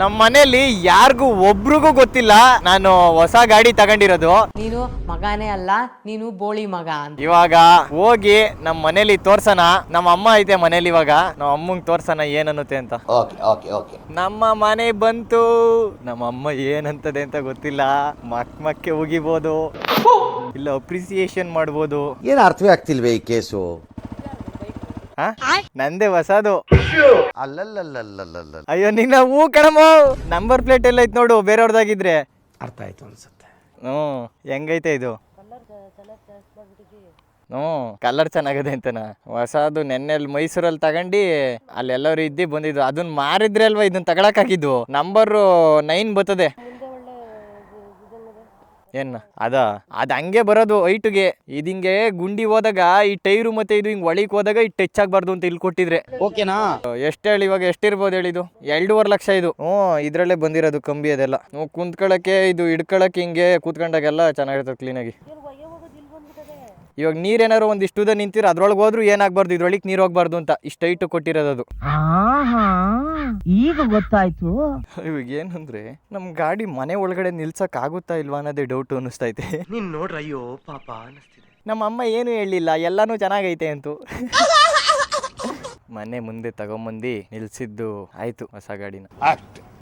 ನಮ್ಮ ಮನೇಲಿ ಯಾರಿಗೂ ಒಬ್ರಿಗೂ ಗೊತ್ತಿಲ್ಲ ನಾನು ಹೊಸ ಗಾಡಿ ತಗೊಂಡಿರೋದು. ನೀನು ಮಗನೇ ಅಲ್ಲ, ನೀನು ಬೋಳಿ ಮಗ ಅಂತ. ಇವಾಗ ಹೋಗಿ ನಮ್ಮ ಮನೇಲಿ ತೋರ್ಸನ. ನಮ್ಮ ಅಮ್ಮ ಐತೆ ಮನೇಲಿ, ಇವಾಗ ನಮ್ಮ ಅಮ್ಮಂಗ್ ತೋರ್ಸನ ಏನನ್ನುತ್ತೆ ಅಂತ. ನಮ್ಮ ಮನೆ ಬಂತು. ನಮ್ಮ ಅಮ್ಮ ಏನಂತದೆ ಅಂತ ಗೊತ್ತಿಲ್ಲ. ಮಕ್ಕೆ ಉಗಿಬೋದು, ಇಲ್ಲ ಅಪ್ರಿಸಿಯೇಷನ್ ಮಾಡ್ಬೋದು. ಏನು ಅರ್ಥವೇ ಆಗ್ತಿಲ್ವೇ ಈ ಕೇಸು? ನಂದೇ ಹೊಸದು. ಅಲ್ಲಲ್ಲಲ್ಲಲ್ಲಲ್ಲ. ಅಯ್ಯೋ ನಿನ್ನ ಹೂ ಕಣಮ್ಮ. ನಂಬರ್ ಪ್ಲೇಟ್ ಎಲ್ಲ ಐತ್ ನೋಡು, ಬೇರೆಯವ್ರದಾಗಿದ್ರೆ. ಅರ್ಥ ಆಯ್ತು ಅನ್ಸುತ್ತೆ. ಹೆಂಗೈತೆ ಇದು? ಕಲರ್ ಚೆನ್ನಾಗದೆ ಅಂತನ. ಹೊಸದು ನೆನ್ನೆಲ್ಲಿ ಮೈಸೂರಲ್ಲಿ ತಗೊಂಡು ಅಲ್ಲೆಲ್ಲರೂ ಇದ್ದಿ ಬಂದಿದ್ದು. ಅದನ್ನ ಮಾರಿದ್ರೆ ಅಲ್ವಾ ಇದನ್ನ ತಗೊಳಕ್ ಆಗಿದ್ದು. ನಂಬರ್ 9 ಬರ್ತದೆ. ಏನ್ ಅದ ಹಂಗೆ ಬರೋದು ಹೈಟ್ಗೆ. ಹಿಂಗೆ ಗುಂಡಿ ಹೋದಾಗ ಈ ಟೈರು ಮತ್ತೆ ಇದು ಹಿಂಗ್ ಒಳಿಕ್ ಹೋದಾಗ ಈ ಟಚ್ ಆಗ್ಬಾರ್ದು ಅಂತ ಇಲ್ಲಿ ಕೊಟ್ಟಿದ್ರೆ ಓಕೆನಾ. ಎಷ್ಟು ಹೇಳಿ ಇವಾಗ ಎಷ್ಟಿರ್ಬೋದು ಹೇಳಿದು? 2.5 ಲಕ್ಷ ಇದು. ಇದ್ರಲ್ಲೇ ಬಂದಿರೋದು ಕಂಬಿ ಅದೆಲ್ಲ. ಕುಂತ್ಕೊಳಕ್ಕೆ ಇದು ಹಿಡ್ಕೊಳಕ್ಕೆ ಹಿಂಗೆ ಕೂತ್ಕೊಂಡಾಗೆಲ್ಲ ಚೆನ್ನಾಗಿರ್ತದೆ ಕ್ಲೀನಾಗಿ. ಇವಾಗ ನೀರೇನಾರು ಒಂದಿಷ್ಟು ನಿಂತಿರ ಅದ್ರೊಳಗೆ ಹೋದ್ರು ಏನಾಗ್ಬಾರ್ದು, ಇದ್ರೊಳಗೆ ನೀರು ಹೋಗ್ಬಾರ್ದು ಅಂತ ಇಷ್ಟು ಹೈಟ್ ಕೊಟ್ಟಿರೋದು. ಈಗ ಗೊತ್ತಾಯ್ತು. ಇವಾಗ ಏನಂದ್ರೆ ನಮ್ ಗಾಡಿ ಮನೆ ಒಳಗಡೆ ನಿಲ್ಸಕ್ ಆಗುತ್ತಾ ಇಲ್ವಾ ಅನ್ನೋದೇ ಡೌಟ್ ಅನಿಸ್ತೈತೆ. ನೀನ್ ನೋಡ್ರ ಅಯ್ಯೋ ಪಾಪ ಅನಿಸ್ತಿದೆ. ನಮ್ಮ ಅಮ್ಮ ಏನು ಹೇಳಿಲ್ಲ, ಎಲ್ಲಾನು ಚೆನ್ನಾಗೈತೆ ಅಂತು. ಮನೆ ಮುಂದೆ ತಗೊಂಬಂದು ನಿಲ್ಸಿದ್ದು ಆಯ್ತು ಹೊಸ ಗಾಡಿನ.